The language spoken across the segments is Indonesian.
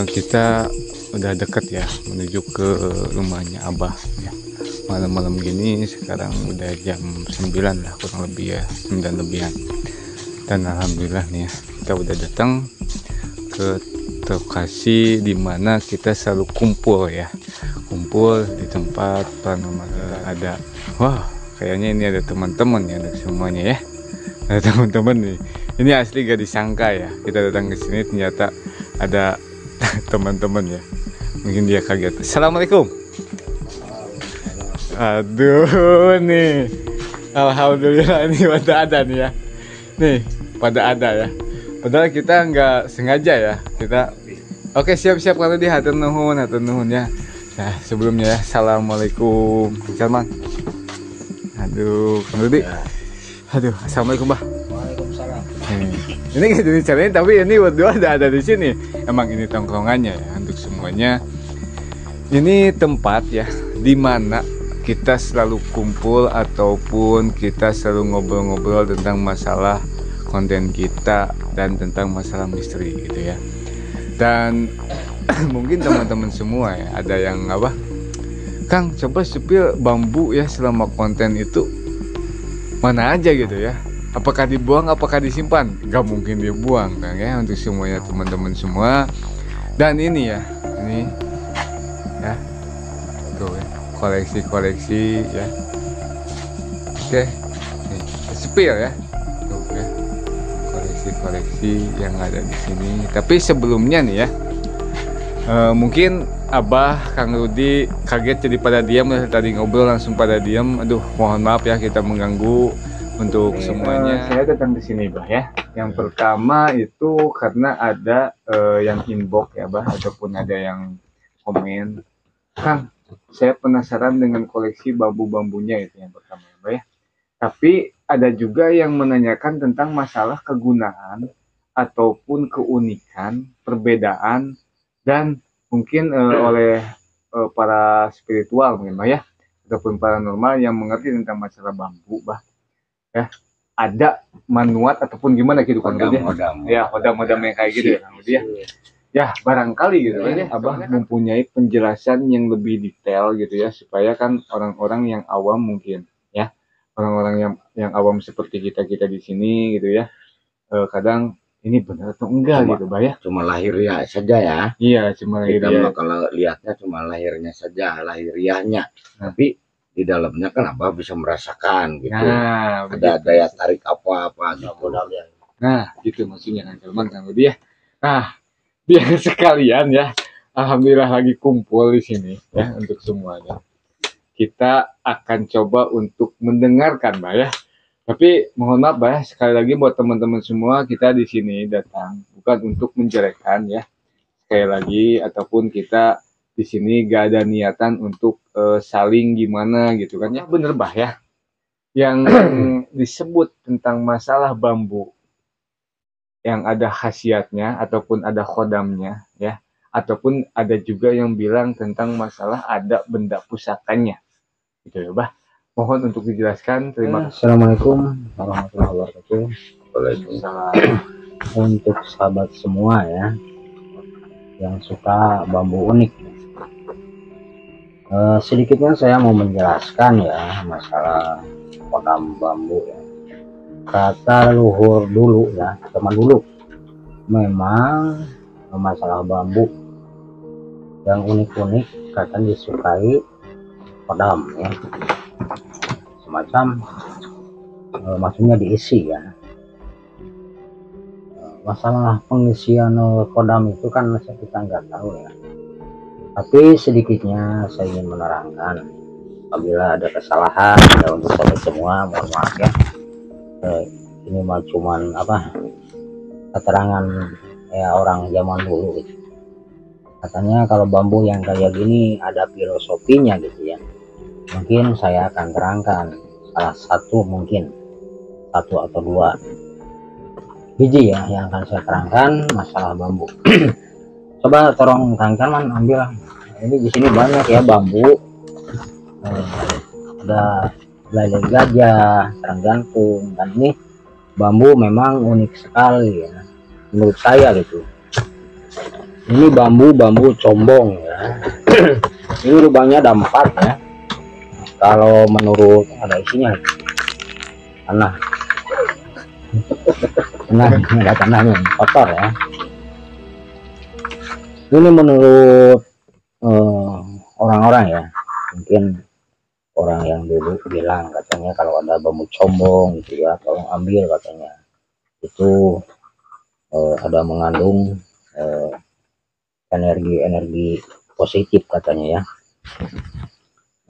Kita udah deket ya menuju ke rumahnya Abah ya. Malam-malam gini sekarang udah jam 9 lah kurang lebih ya, 9 lebihan. Dan alhamdulillah nih ya, kita udah datang ke lokasi dimana kita selalu kumpul ya. Kumpul di tempat paranormal. Ada, wah kayaknya ini ada teman-teman ya untuk semuanya ya. Ada teman-teman nih. Ini asli gak disangka ya, kita datang ke sini ternyata ada teman-teman ya. Mungkin dia kaget. Assalamualaikum. Aduh nih, alhamdulillah ini pada ada nih ya. Nih pada ada ya. Padahal kita nggak sengaja ya. Kita oke, siap-siap kalau di hatur nuhun ya. Nah sebelumnya ya, assalamualaikum Salman. Aduh Kang Rudi. Aduh, assalamualaikum Bah. Waalaikumsalam. Ini gak jadi caranya, tapi ini berdua ada di sini. Emang ini tongkrongannya ya untuk semuanya. Ini tempat ya dimana kita selalu kumpul ataupun kita selalu ngobrol-ngobrol tentang masalah konten kita dan tentang masalah misteri gitu ya. Dan mungkin teman-teman semua ya ada yang apa? Kang, coba sepil bambu ya selama konten itu mana aja gitu ya. Apakah dibuang, apakah disimpan? Gak mungkin dibuang kan ya, untuk semuanya teman-teman semua. Dan ini ya, ini ya, tuh ya, koleksi-koleksi ya. Oke, nih spill ya, tuh ya, koleksi-koleksi yang ada di sini. Tapi sebelumnya nih ya, mungkin Abah, Kang Rudi kaget jadi pada diam ya, tadi ngobrol langsung pada diam. Aduh, mohon maaf ya kita mengganggu untuk semuanya. Saya datang di sini Bah ya. Yang pertama itu karena ada yang inbox ya Bah, ataupun ada yang komen, Kang, saya penasaran dengan koleksi bambu-bambunya itu yang pertama ya Bah ya. Tapi ada juga yang menanyakan tentang masalah kegunaan ataupun keunikan, perbedaan, dan mungkin oleh para spiritual mungkin Bah ya, ataupun paranormal yang mengerti tentang masalah bambu Bah ya, ada manuat ataupun gimana gitu kan ya, hodam-hodam yang kayak gitu ya Kang Rudi ya. Ya barangkali gitu kan ya, Abah mempunyai penjelasan yang lebih detail gitu ya, supaya kan orang-orang yang awam mungkin ya, orang-orang yang awam seperti kita di sini gitu ya, kadang ini benar atau enggak gitu Bah ya. Cuma lahirnya saja ya. Iya, cuma Kita lahirnya. kalau lihatnya cuma lahirnya saja, lahiriahnya. Tapi di dalamnya kan Abah bisa merasakan gitu. Nah, ada daya tarik apa-apa gitu. Nah, gitu maksudnya kan teman Kang Rudi ya. Nah, biar sekalian ya, alhamdulillah lagi kumpul di sini ya untuk semuanya. Kita akan coba untuk mendengarkan Bah ya. Tapi mohon maaf Bah, sekali lagi buat teman-teman semua, kita di sini datang bukan untuk menjelekkan ya. Sekali lagi, ataupun kita di sini gak ada niatan untuk saling gimana gitu kan ya. Bener Bah ya, yang disebut tentang masalah bambu yang ada khasiatnya ataupun ada khodamnya ya, ataupun ada juga yang bilang tentang masalah ada benda pusakanya gitu ya Bah. Mohon untuk dijelaskan. Terima kasih. Assalamualaikum warahmatullahi wabarakatuh. Waalaikumsalam. Untuk sahabat semua ya yang suka bambu unik, sedikitnya saya mau menjelaskan ya masalah kodam bambu ya. Kata luhur dulu ya, teman dulu, memang masalah bambu yang unik-unik kadang disukai kodam ya, semacam maksudnya diisi ya. Masalah pengisian kodam itu kan kita nggak tahu ya, tapi sedikitnya saya ingin menerangkan. Apabila ada kesalahan ya, untuk sahabat semua mohon maaf ya. Ini mah cuman apa, keterangan ya orang zaman dulu gitu. Katanya kalau bambu yang kayak gini ada filosofinya gitu ya. Mungkin saya akan terangkan salah satu, mungkin satu atau dua biji ya yang akan saya terangkan masalah bambu. Coba tolong Kang Salman ambil, ini di sini banyak ya bambu, ada belalai gajah, sarang jantung, dan ini bambu memang unik sekali ya menurut saya gitu. Ini bambu combong ya. Ini lubangnya ada 4 ya. Kalau menurut ada isinya tanah, ada tanahnya, kotor ya. Ini menurut orang-orang ya, mungkin orang yang dulu bilang katanya kalau ada bambu combong gitu ya, tolong ambil katanya. Itu ada mengandung energi positif katanya ya.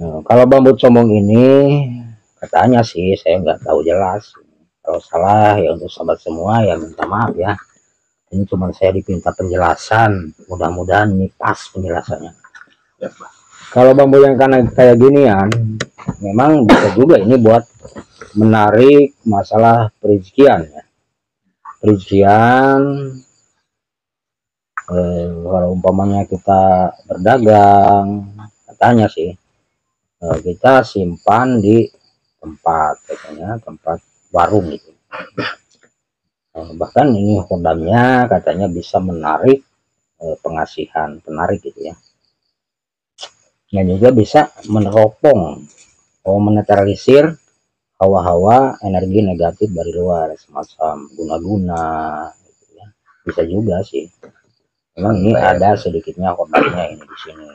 Kalau bambu combong ini katanya sih, saya nggak tahu jelas. Kalau salah ya untuk sahabat semua ya minta maaf ya. Ini cuma saya dipinta penjelasan, mudah-mudahan ini pas penjelasannya. Kalau bambu yang kayak ginian, memang bisa juga ini buat menarik masalah perizikian ya. Perizikian, kalau umpamanya kita berdagang, katanya sih kita simpan di tempat, katanya tempat warung gitu. Bahkan ini kodamnya katanya bisa menarik pengasihan, penarik gitu ya. Dan juga bisa meneropong atau menetralisir hawa-hawa energi negatif dari luar, semacam guna-guna gitu ya. Bisa juga sih. Memang ini ada sedikitnya kodamnya ini di sini.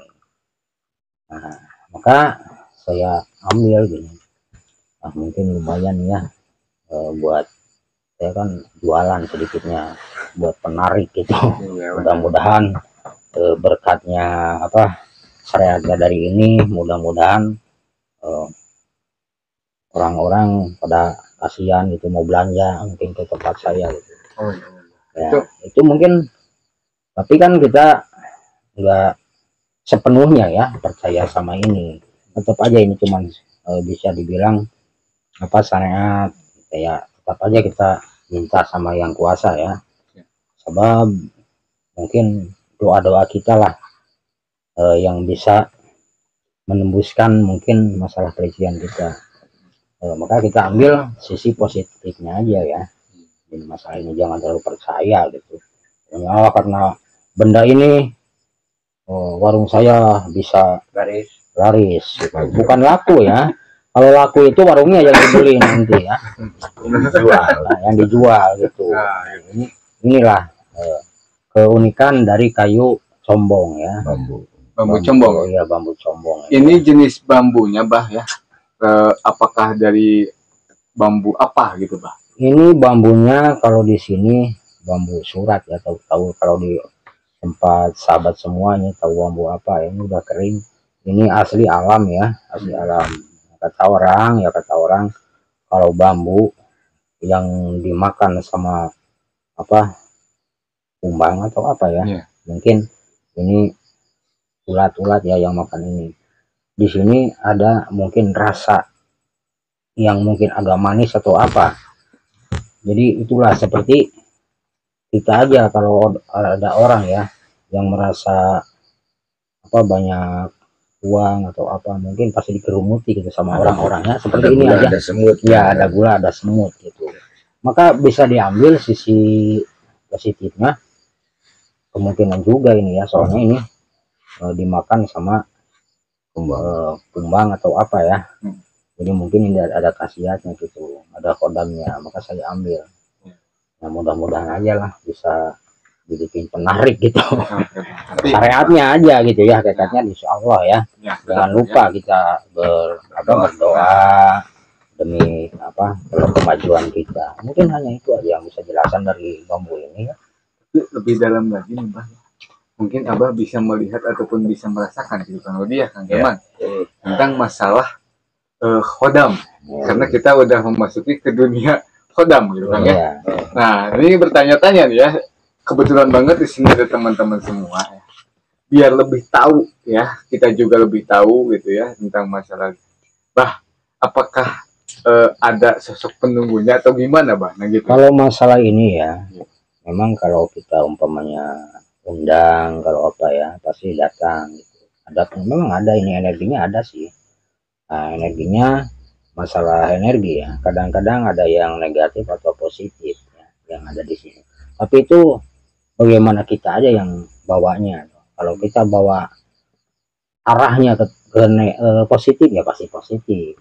Nah, maka saya ambil gini. Nah, mungkin lumayan ya buat saya kan jualan sedikitnya buat penarik gitu. Mudah-mudahan berkatnya apa syariatnya dari ini, mudah-mudahan orang-orang pada kasihan gitu mau belanja mungkin ke tempat saya gitu. Ya, itu mungkin, tapi kan kita nggak sepenuhnya ya percaya sama ini. Tetap aja ini cuman bisa dibilang apa syariat ya, tetap aja kita minta sama yang kuasa ya. Sebab mungkin doa-doa kita lah yang bisa menembuskan mungkin masalah perizikian kita. Maka kita ambil sisi positifnya aja ya. Jadi masalah ini jangan terlalu percaya gitu. Ya, karena benda ini warung saya bisa laris gitu. Bukan laku ya. Kalau laku itu warungnya yang dibeli nanti ya. Yang dijual gitu. Inilah keunikan dari kayu combong ya. Bambu combong. Iya, bambu combong. Ini jenis bambunya, Bah ya. Apakah dari bambu apa gitu, Bah? Ini bambunya kalau di sini bambu surat ya, tahu kalau di tempat sahabat semuanya tahu bambu apa ya, ini udah kering. Ini asli alam ya, asli alam. Kata orang kalau bambu yang dimakan sama apa kumbang atau apa ya, mungkin ini ulat-ulat ya yang makan ini. Di sini ada mungkin rasa yang mungkin agak manis atau apa. Jadi itulah seperti kita aja kalau ada orang ya yang merasa apa banyak uang atau apa, mungkin pasti dikerumuti gitu sama orang-orangnya seperti ini aja. Ada semut ya, ada gula, ada semut gitu. Maka bisa diambil sisi positifnya, kemungkinan juga ini ya, soalnya ini dimakan sama kumbang atau apa ya. Jadi mungkin ini ada khasiatnya gitu, ada kodamnya, maka saya ambil. Nah, mudah-mudahan aja lah bisa dibikin penarik gitu. Syariatnya aja gitu ya, hakikatnya insya Allah ya. Jangan lupa kita berdoa demi apa kemajuan kita. Mungkin hanya itu aja yang bisa jelasan dari bambu ini ya. Lebih dalam lagi nih, Bah. Mungkin Abah bisa melihat ataupun bisa merasakan gitu Kang Rodi ya, Kang Jaman, tentang masalah khodam. Karena kita udah memasuki ke dunia khodam gitu kan ya. Nah, ini bertanya-tanya nih ya. Kebetulan banget di sini ada teman-teman semua ya. Biar lebih tahu ya, kita juga lebih tahu gitu ya tentang masalah. Bah, apakah ada sosok penunggunya atau gimana, Bah? Nah, gitu. Kalau masalah ini ya, memang kalau kita umpamanya undang kalau apa ya pasti datang gitu. Memang ada ini energinya ada sih. Nah, energinya masalah energi ya. Kadang-kadang ada yang negatif atau positif ya, yang ada di sini. Tapi itu bagaimana kita aja yang bawanya. Kalau kita bawa arahnya positif ya pasti positif.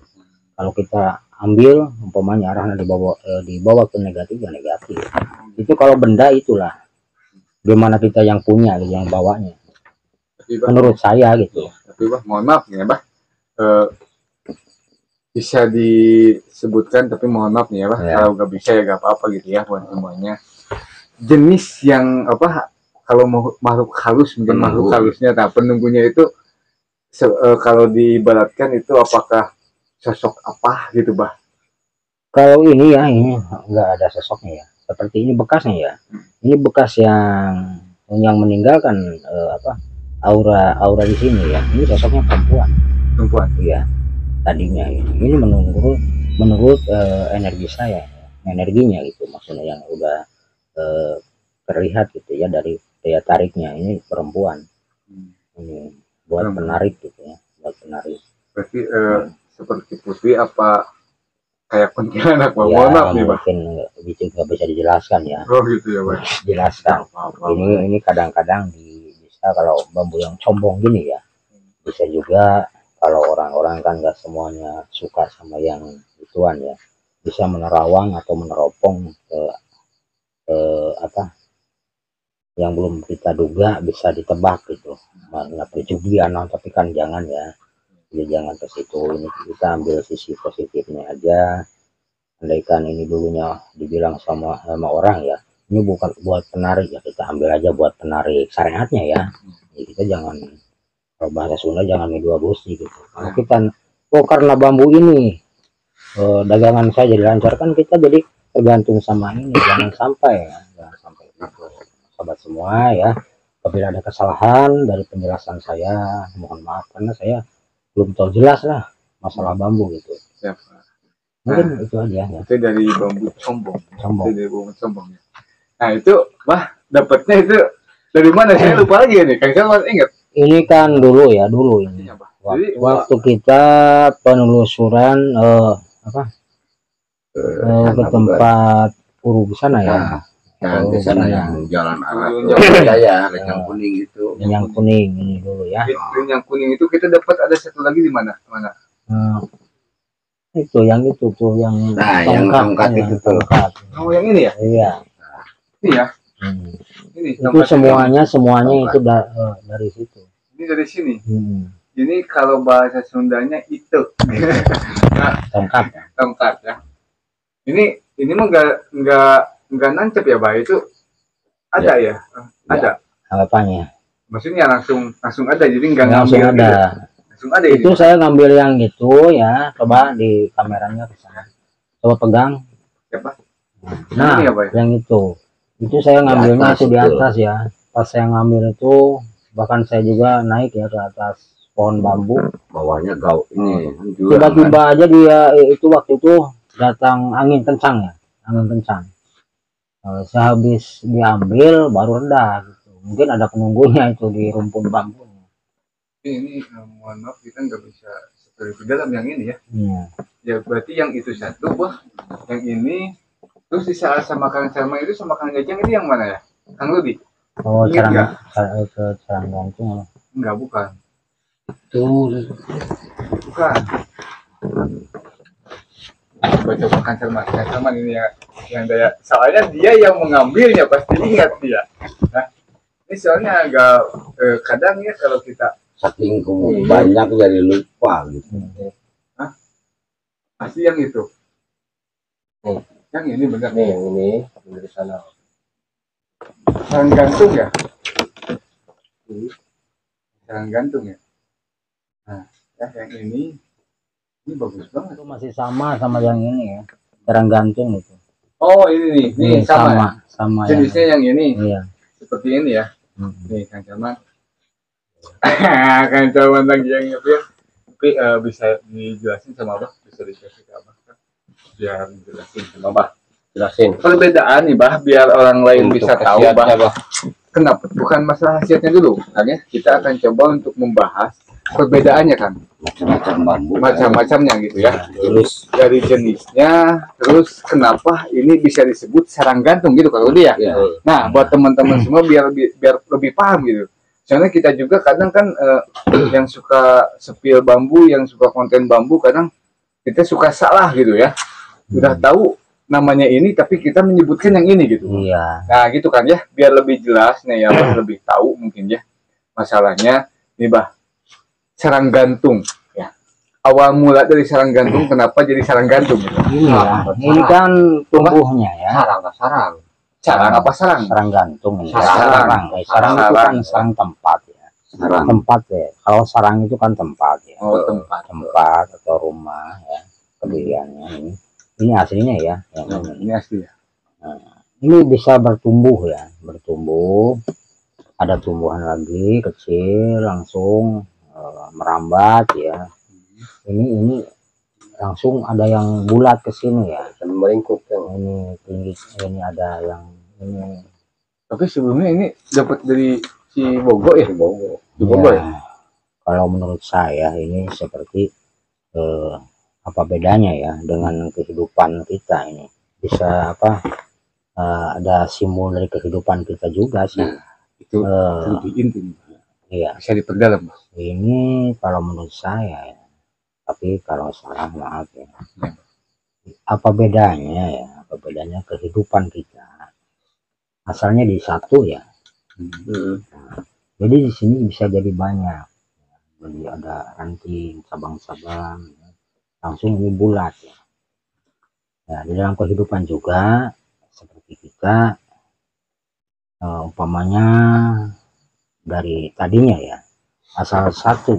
Kalau kita ambil umpamanya arahnya dibawa ke negatif ya negatif. Itu kalau benda itulah gimana kita yang punya yang bawanya. Menurut saya gitu. Tapi bah, mohon maaf ya bah, bisa disebutkan tapi mohon maaf nih ya bah, kalau nggak bisa ya nggak apa-apa gitu ya buat semuanya. Jenis yang apa, kalau makhluk halus mungkin makhluk halusnya, nah penunggunya itu kalau diibaratkan itu apakah sosok apa gitu bah? Kalau ini ya ini nggak ada sosoknya ya, seperti ini bekasnya ya, ini bekas yang meninggalkan aura di sini ya, ini sosoknya perempuan iya tadinya ini menurut energi saya, energinya gitu maksudnya yang udah terlihat gitu ya dari daya tariknya, ini perempuan ini buat penarik gitu ya, buat penarik. Berarti seperti putih apa kayak kuntilanak bah? Mohon maaf nih bah, mungkin nggak bisa dijelaskan ya. Oh gitu ya bah, jelaskan ini kadang-kadang bisa kalau bambu yang combong gini ya, bisa juga kalau orang-orang kan nggak semuanya suka sama yang ituan ya, bisa menerawang atau meneropong apa yang belum kita duga, bisa ditebak gitu. Mana pejugian tapi kan jangan ya, jangan ke situ. Ini kita ambil sisi positifnya aja. Andaikan ini dulunya dibilang sama orang ya, ini bukan buat penarik ya, kita ambil aja buat penarik syariatnya ya. Jadi kita jangan, kalau bahasa Sunda jangan dua gusti gitu. Kalau kita karena bambu ini dagangan saya jadi lancar, kan kita jadi tergantung sama ini. Jangan sampai itu sahabat semua ya, apabila ada kesalahan dari penjelasan saya mohon maaf, karena saya belum tahu jelas lah masalah bambu gitu. Siap. Mungkin itu aja ya. Itu dari bambu combong. Itu dari bambu combong ya. Nah itu bah, dapatnya itu dari mana? Saya lupa lagi nih, Kang Salman ingat. Ini kan dulu ini waktu kita penelusuran ke tempat Puru di sana ya. Di sana yang jalan arah Jaya, Renyang Kuning itu. Renyang Kuning ini dulu ya. Renyang Kuning itu kita dapat ada satu lagi di mana? Itu yang yang tongkat itu tuh. Oh yang ini ya? Iya. Ini ya. Ini itu semuanya itu dari situ. Ini dari sini. Ini kalau bahasa Sundanya itu. Nah, tongkat ya. Ini mah nggak nancep ya bah, itu ada ya? Ada. Apanya? Maksudnya langsung ada, jadi nggak langsung ngambil ada. Gitu. Langsung ada itu ini. Saya ngambil yang itu ya, coba di kameranya ke sana. Coba pegang. Siapa? Nah, ya, yang itu saya ngambilnya itu di atas ya. Pas saya ngambil itu, bahkan saya juga naik ya ke atas pohon bambu. Bawahnya ini. Tiba-tiba aja dia itu waktu itu datang angin kencang ya, angin kencang. Sehabis diambil baru reda gitu. Mungkin ada penunggunya itu di rumpun bambu. Ini mohon maaf, kita nggak bisa seperti dalam yang ini ya. Ya berarti yang itu satu bah, yang ini terus di saat sama Kang Salman itu sama Kang Jajang ini yang mana ya? Kang Ludi? Oh, Carang Gantung. Enggak, bukan. Tuh. Bukan. Coba Kang Salman ini ya, yang daya. Soalnya dia yang mengambilnya, pasti ingat dia. Nah, ini soalnya agak kadang ya kalau kita saking banyak jadi lupa gitu. Pasti yang itu. Yang ini benar nih. Yang ini dari sana. Sarang gantung ya? Sarang gantung ya? Nah, ya yang ini bagus banget. Itu masih sama yang ini ya. Sarang gantung itu. Oh ini nih, sama. Jenisnya yang ini. Iya. Seperti ini ya. Nih Kang Salman. Kang Salman lagi yang ya. Tapi bisa dijelasin sama Abah, bisa dikasih ke Abah kan? Biar dijelasin sama Abah. Jelasin. Perbedaan nih bah, biar orang lain bisa tahu bah. Kenapa? Bukan masalah khasiatnya dulu. Makanya kita akan coba untuk membahas perbedaannya kan, macam-macam bambu. macam-macamnya gitu ya. Terus Dari jenisnya, terus kenapa ini bisa disebut sarang gantung gitu kalau dia. ya, Nah, buat teman-teman semua biar lebih paham gitu. Soalnya kita juga kadang kan yang suka sepil bambu, yang suka konten bambu, kadang kita suka salah gitu ya. Udah tahu namanya ini, tapi kita menyebutkan yang ini gitu. Iya. Nah, gitu kan ya, biar lebih jelas nih ya, lebih tahu mungkin ya. Masalahnya nih, Bah, sarang gantung ya. Awal mula dari sarang gantung, kenapa jadi sarang gantung gitu? Iya. Ini kan tumbuhnya ya. sarang nggak sarang. Sarang apa sarang? Sarang gantung ini. Sarang. Sarang itu kan sarang tempat ya. Sarang. Tempat ya. Kalau sarang itu kan tempat ya. Oh, tempat. Tempat atau rumah ya. Pendiriannya ini. Ini aslinya ya. Ini asli ya. Ini bisa bertumbuh ya. Bertumbuh. Ada tumbuhan lagi kecil langsung merambat ya. Ini langsung ada yang bulat ke sini ya. Meringkuk yang Ini tinggi. Ini ada yang ini. Tapi sebelumnya ini dapat dari si Bogo ya? Bogo. Di Bogo ya? Kalau menurut saya ini seperti apa bedanya ya dengan kehidupan kita ini, bisa apa ada simbol dari kehidupan kita juga sih. Itu lebih inti. Iya, Bisa diperdalam. ini kalau menurut saya ya. Tapi kalau salah maaf ya. Apa bedanya ya? Apa bedanya kehidupan kita? Asalnya di satu ya. Jadi di sini bisa jadi banyak. Jadi ada ranting, cabang-cabang, ya. Langsung ini bulat ya. Nah, di dalam kehidupan juga seperti kita umpamanya dari tadinya ya, asal satu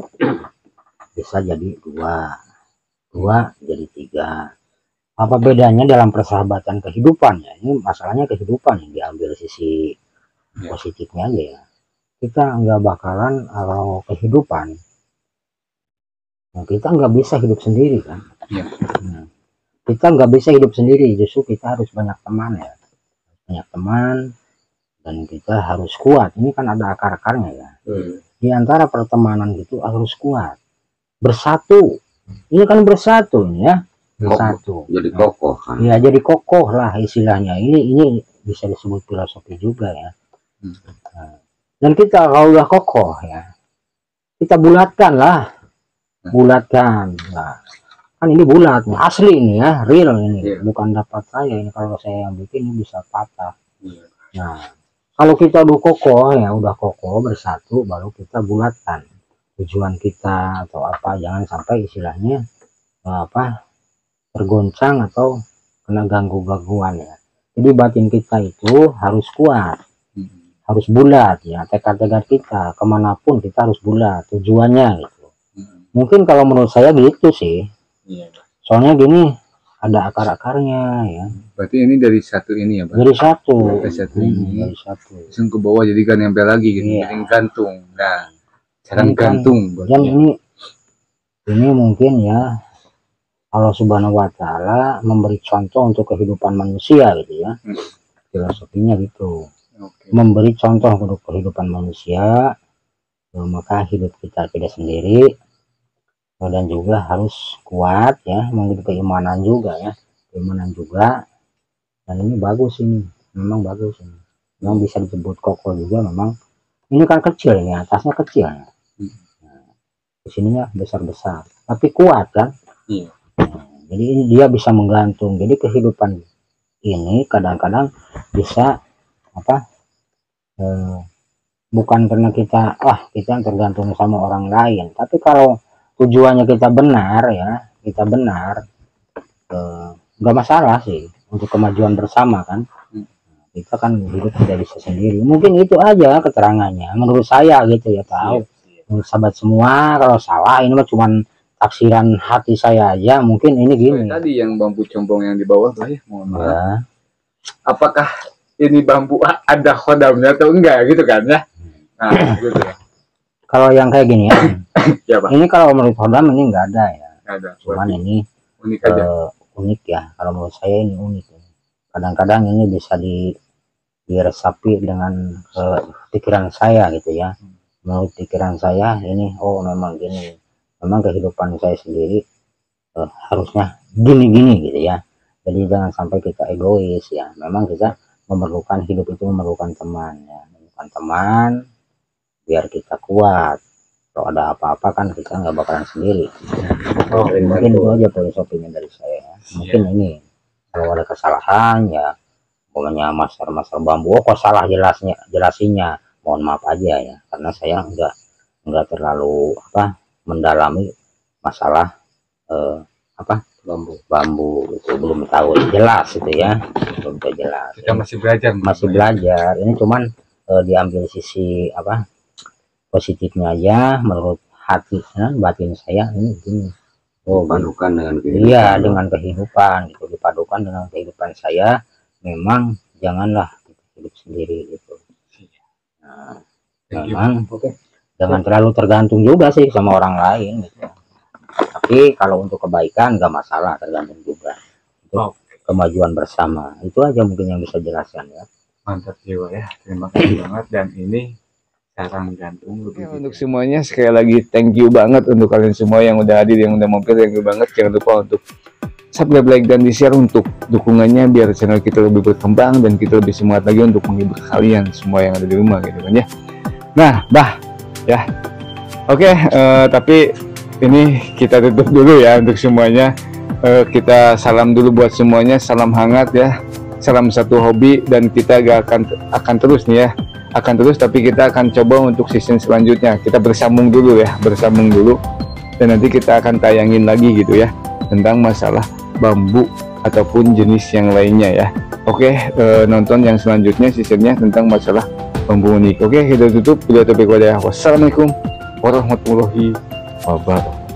bisa jadi dua jadi tiga. Apa bedanya dalam persahabatan kehidupan ya? Ini masalahnya kehidupan yang diambil sisi positifnya aja ya. Kita nggak bakalan kalau kehidupan, nah, kita nggak bisa hidup sendiri kan. Nah, kita nggak bisa hidup sendiri, justru kita harus banyak teman ya, banyak teman, dan kita harus kuat. Ini kan ada akar-akarnya ya. Di antara pertemanan itu harus kuat, bersatu. Ini kan bersatu ya, bersatu. Jadi kokoh kan. Ya jadi kokoh lah istilahnya. Ini bisa disebut filosofi juga ya. Nah, dan kita kalau udah kokoh ya, kita bulatkan lah, bulatkan. Nah, kan ini bulat nih, asli ini ya, real ini, bukan dapat saya ini. Kalau saya yang bikin ini bisa patah. Nah, kalau kita udah kokoh ya, udah kokoh bersatu, baru kita bulatkan tujuan kita atau apa. Jangan sampai istilahnya apa tergoncang atau kena gangguan ya. Jadi batin kita itu harus kuat, harus bulat ya. Tekad-tekad kita kemanapun kita harus bulat tujuannya gitu. Mungkin kalau menurut saya gitu sih. Soalnya gini, ada akar-akarnya ya. Berarti ini dari satu ini ya, Pak? Dari satu. Dari satu ini. Dari satu. Langsung ke bawah jadi kan nempel lagi gitu. Iya. Jadi gantung. Nah, sarang gantung. Dan ini mungkin ya Allah Subhanahu wa Ta'ala memberi contoh untuk kehidupan manusia gitu ya. Filosofinya gitu. Memberi contoh untuk kehidupan manusia, maka hidup kita tidak sendiri, dan juga harus kuat ya, mungkin keimanan juga ya, keimanan juga. Dan ini bagus, ini memang bagus, ini memang bisa disebut kokoh juga. Memang ini kan kecil, ini atasnya kecil, nah, di sininya besar-besar tapi kuat kan. Jadi ini dia bisa menggantung. Jadi kehidupan ini kadang-kadang bisa apa bukan karena kita kita tergantung sama orang lain, tapi kalau tujuannya kita benar ya, kita benar, nggak masalah sih untuk kemajuan bersama kan. Kita kan hidup tidak bisa sendiri. Mungkin itu aja keterangannya menurut saya gitu ya, tahu menurut sahabat semua. Kalau salah ini mah cuman taksiran hati saya aja. Mungkin ini gini tadi yang bambu combong yang di bawah lah ya, mohon maaf ya. Apakah ini bambu ada khodamnya atau enggak gitu kan ya. Nah gitu ya. Kalau yang kayak gini ya, Ya, Pak. ini kalau menurut Hodam ini nggak ada ya. Ada. Cuman ini Unik aja. unik ya. Kalau menurut saya ini unik. Kadang-kadang ini bisa diresapi dengan pikiran saya gitu ya. menurut pikiran saya ini, oh memang gini, memang kehidupan saya sendiri harusnya gini-gini gitu ya. Jadi jangan sampai kita egois ya. Memang kita memerlukan, hidup itu memerlukan teman ya, memerlukan teman biar kita kuat. Kalau ada apa-apa kan kita nggak bakalan sendiri. Mungkin itu aja filosofinya dari saya ya. Mungkin ini kalau ada kesalahan ya, pokoknya master bambu kok salah jelasinnya, mohon maaf aja ya, karena saya nggak terlalu mendalami masalah bambu itu, belum tahu jelas itu ya, belum tahu jelas. Kita masih belajar. Ini cuman diambil sisi positifnya aja. Menurut hati batin saya ini gini, dipadukan dengan kehidupan. Iya, dengan kehidupan gitu, dipadukan dengan kehidupan saya. Memang janganlah hidup sendiri gitu. Nah, memang jangan terlalu tergantung juga sih sama orang lain gitu. Tapi kalau untuk kebaikan nggak masalah, tergantung juga. Untuk kemajuan bersama, itu aja mungkin yang bisa jelaskan ya. Mantap jiwa ya, terima kasih banget. Dan ini sarang gantung ya, untuk semuanya. Sekali lagi thank you banget untuk kalian semua yang udah hadir, yang udah mampir. Thank you banget. Jangan lupa untuk subscribe, like, dan di share untuk dukungannya biar channel kita lebih berkembang dan kita lebih semangat lagi untuk menghibur kalian semua yang ada di rumah gitu kan ya. Nah ya oke, tapi ini kita tutup dulu ya untuk semuanya. Kita salam dulu buat semuanya, salam hangat ya, salam satu hobi. Dan kita gak akan terus nih ya, akan terus, tapi kita akan coba untuk season selanjutnya kita bersambung dulu ya, dan nanti kita akan tayangin lagi gitu ya tentang masalah bambu ataupun jenis yang lainnya ya. Oke, nonton yang selanjutnya seasonnya tentang masalah bambu unik. Oke, kita tutup. Wassalamualaikum warahmatullahi wabarakatuh.